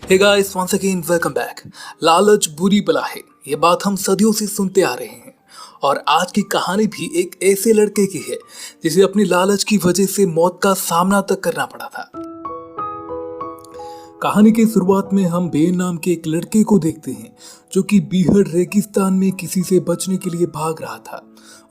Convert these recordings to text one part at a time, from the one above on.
हे guys, once again welcome back. लालच बुरी बला है, ये बात हम सदियों से सुनते आ रहे हैं। और आज की कहानी भी एक ऐसे लड़के की है जिसे अपनी लालच की वजह से मौत का सामना तक करना पड़ा था। कहानी की शुरुआत में हम बेन नाम के एक लड़के को देखते हैं जो कि बीहड़ रेगिस्तान में किसी से बचने के लिए भाग रहा था।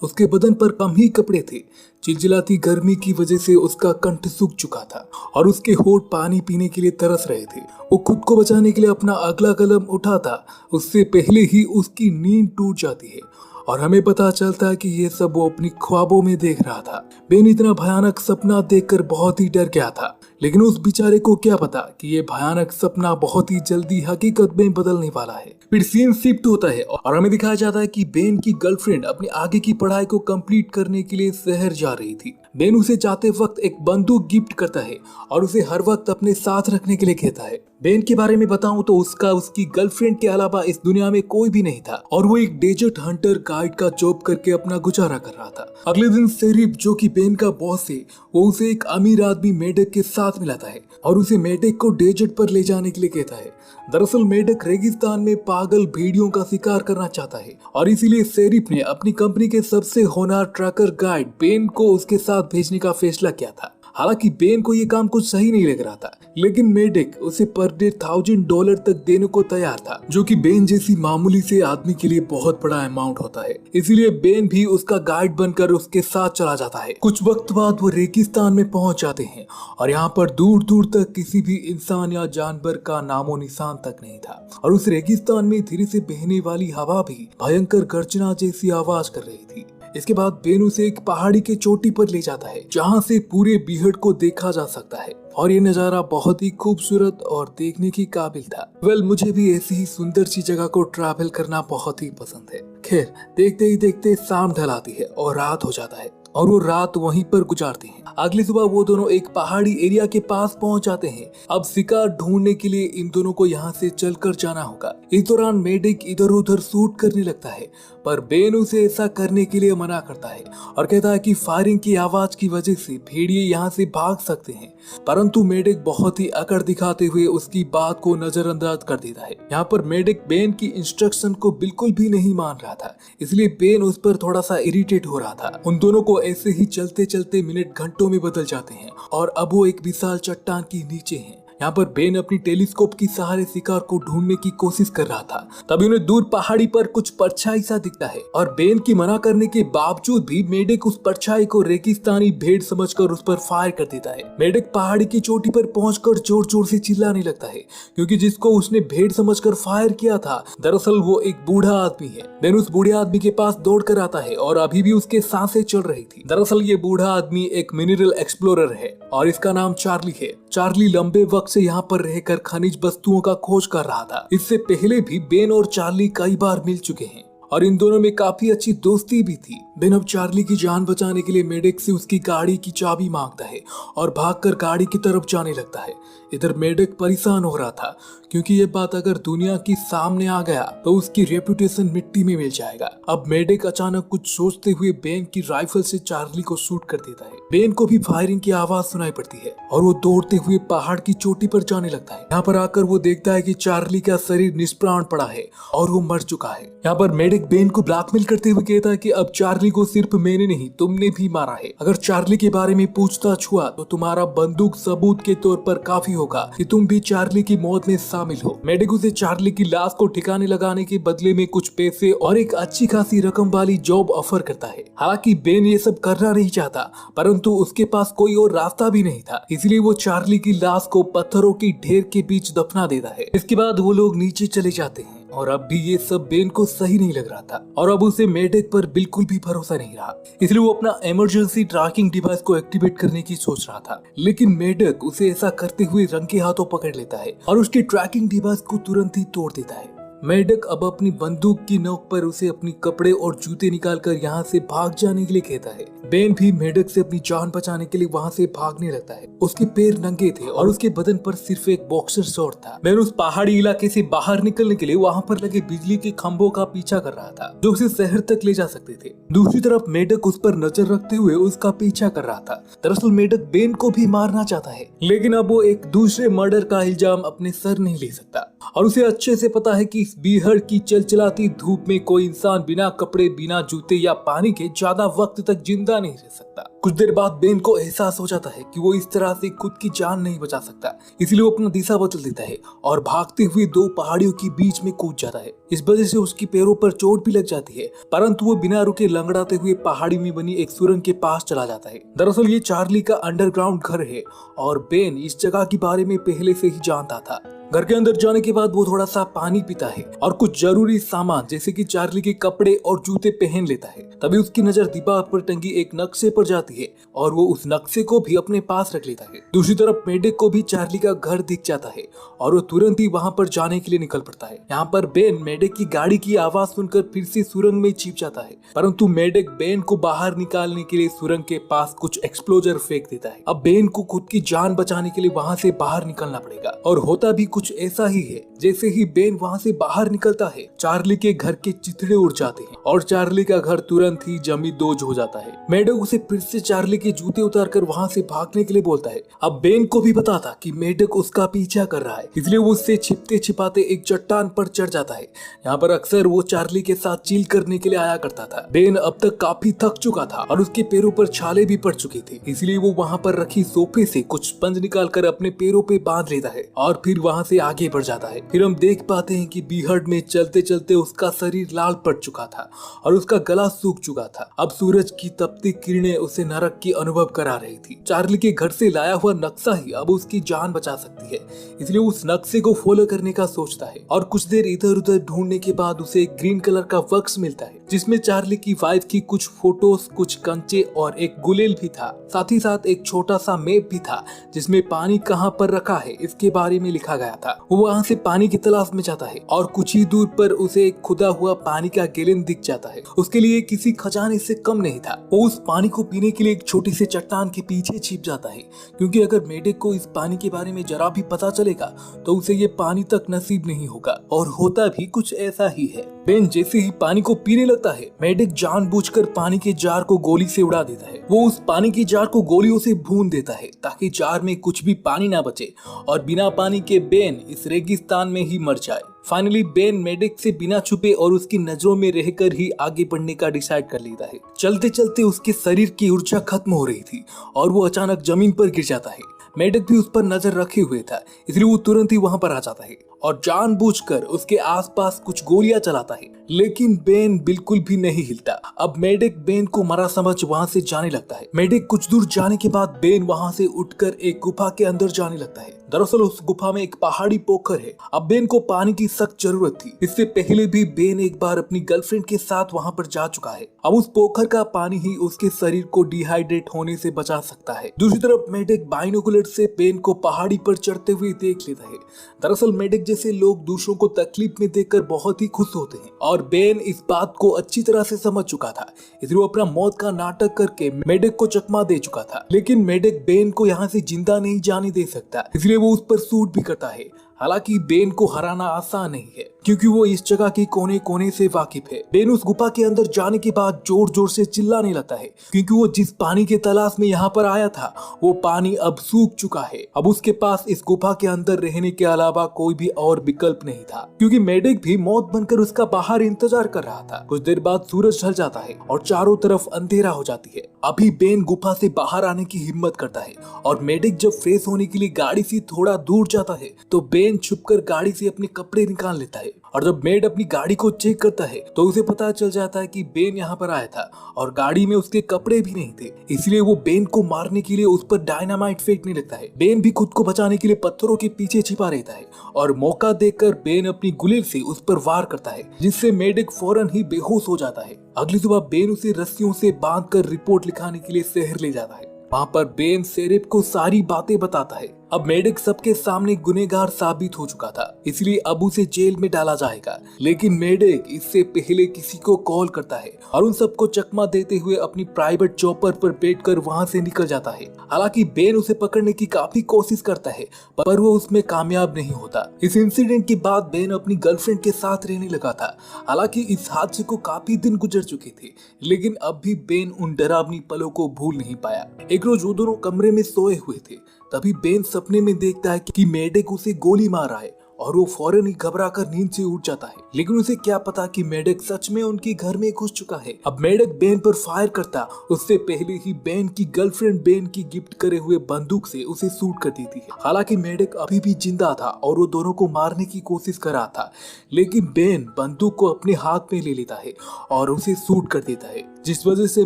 उसके बदन पर कम ही कपड़े थे। चिलचिलाती गर्मी की वजह से उसका कंठ सूख चुका था और उसके होंठ पानी पीने के लिए तरस रहे थे। वो खुद को बचाने के लिए अपना अगला कदम उठाता उससे पहले ही उसकी नींद टूट जाती है और हमें पता चलता है कि ये सब वो अपनी ख्वाबों में देख रहा था। बेन इतना भयानक सपना देखकर बहुत ही डर गया था, लेकिन उस बेचारे को क्या पता कि ये भयानक सपना बहुत ही जल्दी हकीकत में बदलने वाला है। फिर सीन शिफ्ट होता है और हमें दिखाया जाता है कि बेन की गर्लफ्रेंड अपनी आगे की पढ़ाई को कंप्लीट करने के लिए शहर जा रही थी। बेन उसे जाते वक्त एक बंदूक गिफ्ट करता है और उसे हर वक्त अपने साथ रखने के लिए कहता है। बेन के बारे में बताऊं तो उसकी गर्लफ्रेंड के अलावा इस दुनिया में कोई भी नहीं था और वो एक डेजर्ट हंटर गाइड का जॉब करके अपना गुजारा कर रहा था। अगले दिन शेरिफ, जो कि बेन का बॉस है, वो उसे एक अमीर आदमी मेडक के साथ मिलाता है और उसे मेडक को डेजर्ट पर ले जाने के लिए कहता है। दरअसल मेडक रेगिस्तान में पागल भेड़ियों का शिकार करना चाहता है और इसीलिए शेरिफ ने अपनी कंपनी के सबसे होनहार ट्रैकर गाइड बेन को उसके साथ भेजने का फैसला किया था। हालांकि बेन को ये काम कुछ सही नहीं लग रहा था, लेकिन मेडक उसे पर डे $1000 तक देने को तैयार था, जो कि बेन जैसी मामूली से आदमी के लिए बहुत बड़ा अमाउंट होता है। इसीलिए बेन भी उसका गाइड बनकर उसके साथ चला जाता है। कुछ वक्त बाद वो रेगिस्तान में पहुंच जाते हैं और यहाँ पर दूर दूर तक किसी भी इंसान या जानवर का नामो निशान तक नहीं था और उस रेगिस्तान में धीरे से बहने वाली हवा भी भयंकर गर्जना जैसी आवाज कर रही थी। इसके बाद बेन उसे एक पहाड़ी के चोटी पर ले जाता है जहाँ से पूरे बीहड़ को देखा जा सकता है और ये नजारा बहुत ही खूबसूरत और देखने की काबिल था। मुझे भी ऐसी ही सुंदर सी जगह को ट्रैवल करना बहुत ही पसंद है। खैर, देखते ही देखते शाम ढल आती है और रात हो जाता है और वो रात वहीं पर गुजारते हैं। अगली सुबह वो दोनों एक पहाड़ी एरिया के पास पहुंच जाते हैं। अब शिकार ढूंढने के लिए इन दोनों को यहाँ से चलकर जाना होगा। इस दौरान मेडिक इधर उधर शूट करने लगता है, पर बेन उसे ऐसा करने के लिए मना करता है और कहता है कि फायरिंग की आवाज की वजह से भेड़िए यहाँ से भाग सकते हैं। परंतु मेडिक बहुत ही अकड़ दिखाते हुए उसकी बात को नजरअंदाज कर देता है। यहाँ पर मेडिक बेन की इंस्ट्रक्शन को बिल्कुल भी नहीं मान रहा था, इसलिए बेन उस पर थोड़ा सा इरिटेट हो रहा था। उन दोनों को ऐसे ही चलते चलते मिनट घंटों में बदल जाते हैं और अब वो एक विशाल चट्टान के नीचे हैं। यहाँ पर बेन अपनी टेलीस्कोप की सहारे शिकार को ढूंढने की कोशिश कर रहा था। तभी उन्हें दूर पहाड़ी पर कुछ परछाई सा दिखता है और बेन की मना करने के बावजूद भी मेडक उस परछाई को रेगिस्तानी भेड़ समझकर उस पर फायर कर देता है। मेडक पहाड़ी की चोटी पर पहुंचकर जोर जोर से चिल्लाने लगता है, क्योंकि जिसको उसने भेड़ समझकर फायर किया था दरअसल वो एक बूढ़ा आदमी है। बेन उस बूढ़े आदमी के पास दौड़ कर आता है और अभी भी उसके सांसें चल रही थी। दरअसल ये बूढ़ा आदमी एक मिनरल एक्सप्लोरर है और इसका नाम चार्ली है। चार्ली लंबे वक्त से यहाँ पर रहकर खनिज वस्तुओं का खोज कर रहा था। इससे पहले भी बेन और चार्ली कई बार मिल चुके हैं और इन दोनों में काफी अच्छी दोस्ती भी थी। बेन अब चार्ली की जान बचाने के लिए मेडक से उसकी गाड़ी की चाबी मांगता है और भागकर गाड़ी की तरफ जाने लगता है। इधर मेडक परेशान हो रहा था, क्योंकि ये बात अगर दुनिया की सामने आ गया तो उसकी रेपुटेशन मिट्टी में मिल जाएगा। अब मेडक अचानक कुछ सोचते हुए बेन की राइफल से चार्ली को शूट कर देता है। बेन को भी फायरिंग की आवाज सुनाई पड़ती है और वो दौड़ते हुए पहाड़ की चोटी पर जाने लगता है। यहाँ पर आकर वो देखता है कि चार्ली का शरीर निष्प्राण पड़ा है और वो मर चुका है। यहाँ पर मेडक बेन को ब्लैकमेल करते हुए कहता है कि अब चार्ली को सिर्फ मैंने नहीं तुमने भी मारा है। अगर चार्ली के बारे में पूछताछ हुआ तो तुम्हारा बंदूक सबूत के तौर पर काफी होगा कि तुम भी चार्ली की मौत में शामिल हो। मेडक उसे चार्ली की लाश को ठिकाने लगाने के बदले में कुछ पैसे और एक अच्छी खासी रकम वाली जॉब ऑफर करता है। हालांकि बेन ये सब करना नहीं चाहता, परंतु उसके पास कोई और रास्ता भी नहीं था, इसलिए वो चार्ली की लाश को पत्थरों की ढेर के बीच दफना देता है। इसके बाद वो लोग नीचे चले जाते हैं और अब भी ये सब बेन को सही नहीं लग रहा था और अब उसे मेडक पर बिल्कुल भी भरोसा नहीं रहा, इसलिए वो अपना इमरजेंसी ट्रैकिंग डिवाइस को एक्टिवेट करने की सोच रहा था। लेकिन मेडक उसे ऐसा करते हुए रंगे हाथों पकड़ लेता है और उसके ट्रैकिंग डिवाइस को तुरंत ही तोड़ देता है। मेडक अब अपनी बंदूक की नोक पर उसे अपनी कपड़े और जूते निकालकर यहाँ से भाग जाने के लिए कहता है। बेन भी मेडक से अपनी जान बचाने के लिए वहाँ से भागने लगता है। उसके पैर नंगे थे और उसके बदन पर सिर्फ एक बॉक्सर शॉर्ट था। बेन उस पहाड़ी इलाके से बाहर निकलने के लिए वहाँ पर लगे बिजली के खंभों का पीछा कर रहा था जो उसे शहर तक ले जा सकते थे। दूसरी तरफ मेडक उस पर नजर रखते हुए उसका पीछा कर रहा था। दरअसल मेडक बेन को भी मारना चाहता है, लेकिन अब वो एक दूसरे मर्डर का इल्जाम अपने सर नहीं ले सकता और उसे अच्छे से पता है कि इस बीहड़ की चलचलाती धूप में कोई इंसान बिना कपड़े, बिना जूते या पानी के ज्यादा वक्त तक जिंदा नहीं रह सकता। कुछ देर बाद बेन को एहसास हो जाता है कि वो इस तरह से खुद की जान नहीं बचा सकता, इसलिए वो अपना दिशा बदल देता है और भागते हुए दो पहाड़ियों के बीच में कूद जाता है। इस वजह से उसकी पैरों पर चोट भी लग जाती है, परंतु वो बिना रुके लंगड़ाते हुए पहाड़ी में बनी एक सुरंग के पास चला जाता है। दरअसल ये चार्ली का अंडरग्राउंड घर है और बेन इस जगह के बारे में पहले से ही जानता था। घर के अंदर जाने के बाद वो थोड़ा सा पानी पीता है और कुछ जरूरी सामान जैसे कि चार्ली के कपड़े और जूते पहन लेता है। तभी उसकी नजर दीवार पर टंगी एक नक्शे पर जाती है और वो उस नक्शे को भी अपने पास रख लेता है। दूसरी तरफ मेडक को भी चार्ली का घर दिख जाता है और वो तुरंत ही वहाँ पर जाने के लिए निकल पड़ता है। यहाँ पर बेन मेडक की गाड़ी की आवाज सुनकर फिर से सुरंग में छिप जाता है, परंतु मेडक बेन को बाहर निकालने के लिए सुरंग के पास कुछ एक्सप्लोजर फेंक देता है। अब बेन को खुद की जान बचाने के लिए वहाँ से बाहर निकलना पड़ेगा और होता भी कुछ ऐसा ही है। जैसे ही बेन वहाँ से बाहर निकलता है, चार्ली के घर के चिथड़े उड़ जाते हैं और चार्ली का घर तुरंत ही जमींदोज हो जाता है। मेडक उसे फिर से चार्ली के जूते उतारकर वहाँ से भागने के लिए बोलता है। अब बेन को भी पता था कि मेडक उसका पीछा कर रहा है, इसलिए वो उससे छिपते छिपाते एक चट्टान पर चढ़ जाता है। यहाँ पर अक्सर वो चार्ली के साथ चिल करने के लिए आया करता था। बेन अब तक काफी थक चुका था और उसके पैरों पर छाले भी पड़ चुके थे, इसलिए वो वहाँ पर रखी सोफे से कुछ स्पंज निकालकर अपने पैरों पे बांध लेता है और फिर वहाँ से आगे बढ़ जाता है। फिर हम देख पाते हैं कि बीहड़ में चलते चलते उसका शरीर लाल पड़ चुका था और उसका गला सूख चुका था। अब सूरज की तपती किरणें उसे नरक की अनुभव करा रही थी। चार्ली के घर से लाया हुआ नक्शा ही अब उसकी जान बचा सकती है, इसलिए उस नक्शे को फॉलो करने का सोचता है और कुछ देर इधर उधर ढूंढने के बाद उसे एक ग्रीन कलर का बॉक्स मिलता है जिसमें चार्ली की वाइफ की कुछ फोटोज, कुछ कंचे और एक गुलेल भी था। साथ ही साथ एक छोटा सा मैप भी था जिसमें पानी कहाँ पर रखा है इसके बारे में लिखा गया था। वो वहाँ से पानी की तलाश में जाता है और कुछ ही दूर पर उसे एक खुदा हुआ पानी का गैलन दिख जाता है। उसके लिए किसी खजाने से कम नहीं था। वो उस पानी को पीने के लिए एक छोटी सी चट्टान के पीछे छिप जाता है, क्योंकि अगर मेडक को इस पानी के बारे में जरा भी पता चलेगा तो उसे ये पानी तक नसीब नहीं होगा। और होता भी कुछ ऐसा ही है। बेन जैसे ही पानी को पीने लगता है, मेडक जानबूझकर पानी के जार को गोली से उड़ा देता है। वो उस पानी के जार को गोलियों से भून देता है ताकि जार में कुछ भी पानी ना बचे और बिना पानी के बेन इस रेगिस्तान में ही मर जाए। फाइनली बेन मेडक से बिना छुपे और उसकी नजरों में रहकर ही आगे बढ़ने का डिसाइड कर लेता है। चलते चलते उसके शरीर की ऊर्जा खत्म हो रही थी और वो अचानक जमीन पर गिर जाता है। मेडक भी उस पर नजर रखे हुए था, इसलिए वो तुरंत ही वहां पर आ जाता है और जानबूझकर उसके आसपास कुछ गोलियां चलाता है, लेकिन बेन बिल्कुल भी नहीं हिलता। अब मेडक बेन को मरा समझ वहां से जाने लगता है। मेडक कुछ दूर जाने के बाद बेन वहां से उठकर एक गुफा के अंदर जाने लगता है। दरअसल उस गुफा में एक पहाड़ी पोखर है। अब बेन को पानी की सख्त जरूरत थी। इससे पहले भी बेन एक बार अपनी गर्लफ्रेंड के साथ वहां पर जा चुका है। अब उस पोखर का पानी ही उसके शरीर को डिहाइड्रेट होने से बचा सकता है। दूसरी तरफ मेडक बाइनोकुलर से बेन को पहाड़ी पर चढ़ते हुए देख लेता है। दरअसल मेडक जैसे लोग दूसरों को तकलीफ में देखकर बहुत ही खुश होते हैं और बेन इस बात को अच्छी तरह से समझ चुका था, इसलिए वो अपना मौत का नाटक करके मेडक को चकमा दे चुका था। लेकिन मेडक बेन को यहाँ से जिंदा नहीं जाने दे सकता, इसलिए वो उस पर सूट भी करता है। हालांकि बेन को हराना आसान नहीं है, क्योंकि वो इस जगह के कोने कोने से वाकिफ है। बेन उस गुफा के अंदर जाने के बाद जोर जोर से चिल्लाने लगता है, क्योंकि वो जिस पानी के तलाश में यहाँ पर आया था वो पानी अब सूख चुका है। अब उसके पास इस गुफा के अंदर रहने के अलावा कोई भी और विकल्प नहीं था, क्योंकि मेडक भी मौत बनकर उसका बाहर इंतजार कर रहा था। कुछ देर बाद सूरज ढल जाता है और चारों तरफ अंधेरा हो जाती है। अभी बेन गुफा से बाहर आने की हिम्मत करता है और मेडक जब फ्रेश होने के लिए गाड़ी से थोड़ा दूर जाता है तो बेन छुपकर गाड़ी से अपने कपड़े निकाल लेता है। और जब मेड अपनी गाड़ी को चेक करता है तो उसे पता चल जाता है कि बेन यहाँ पर आया था और गाड़ी में उसके कपड़े भी नहीं थे, इसलिए वो बेन को मारने के लिए उस पर डायनामाइट फेंकने लगता है। बेन भी खुद को बचाने के लिए पत्थरों के पीछे छिपा रहता है और मौका देखकर बेन अपनी गुलेल से उस पर वार करता है, जिससे मेडक फौरन ही बेहोश हो जाता है। अगली सुबह बेन उसे रस्सियों से बांधकर रिपोर्ट लिखाने के लिए शहर ले जाता है। वहाँ पर बेन शेरिफ को सारी बातें बताता है। अब मेढक सबके सामने गुनहगार साबित हो चुका था, इसलिए अब उसे जेल में डाला जाएगा। लेकिन मेढक इससे पहले किसी को कॉल करता है और उन सबको चकमा देते हुए अपनी प्राइवेट चॉपर पर बैठकर वहां से निकल जाता है। हालांकि बेन उसे पकड़ने की काफी कोशिश करता है, पर वो उसमें कामयाब नहीं होता। इस इंसिडेंट के बाद बेन अपनी गर्लफ्रेंड के साथ रहने लगा था। हालांकि इस हादसे को काफी दिन गुजर चुके थे, लेकिन अब भी बेन उन डरावनी पलों को भूल नहीं पाया। एक रोज वो दोनों कमरे में सोए हुए थे, तभी बेन सपने में देखता है कि मेढक उसे गोली मार रहा है और वो फौरन ही घबरा कर नींद से उठ जाता है। लेकिन उसे क्या पता कि मेढक सच में उनके घर में घुस चुका है। अब मेढक बेन पर फायर करता, उससे पहले ही बेन की गर्लफ्रेंड बेन की गिफ्ट करे हुए बंदूक से उसे शूट कर देती है। हालांकि मेढक अभी भी जिंदा था और वो दोनों को मारने की कोशिश कर रहा था, लेकिन बेन बंदूक को अपने हाथ में ले लेता है और उसे शूट कर देता है, जिस वजह से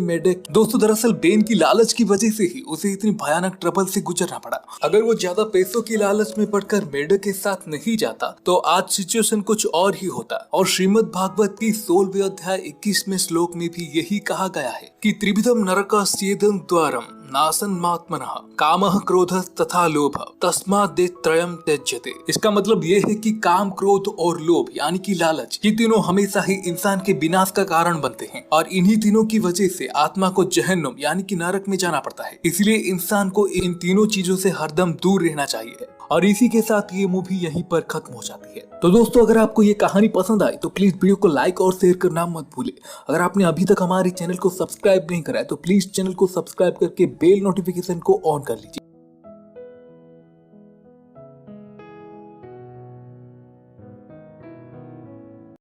मेढक दोस्तों दरअसल बेन की लालच की वजह से ही उसे इतनी भयानक ट्रबल से गुजरना पड़ा। अगर वो ज्यादा पैसों की लालच में पड़कर मेढक के साथ नहीं जाता तो आज सिचुएशन कुछ और ही होता। और श्रीमद् भागवत की 16वें अध्याय 21वें श्लोक में भी यही कहा गया है कि त्रिविधम नरकास्येदं द्वारम नासन मात्मनः कामः क्रोधः तथा लोभः तस्माद् त्रयम् त्यज्यते। इसका मतलब ये है कि काम, क्रोध और लोभ यानी कि लालच, ये तीनों हमेशा ही इंसान के विनाश का कारण बनते हैं और इन्हीं तीनों की वजह से आत्मा को जहन्नुम यानी कि नरक में जाना पड़ता है। इसलिए इंसान को इन तीनों चीजों से हरदम दूर रहना चाहिए। और इसी के साथ ये मूवी यहीं पर खत्म हो जाती है। तो दोस्तों अगर आपको ये कहानी पसंद आई तो प्लीज वीडियो को लाइक और शेयर करना मत भूले। अगर आपने अभी तक हमारे चैनल को सब्सक्राइब नहीं करा है तो प्लीज चैनल को सब्सक्राइब करके बेल नोटिफिकेशन को ऑन कर लीजिए।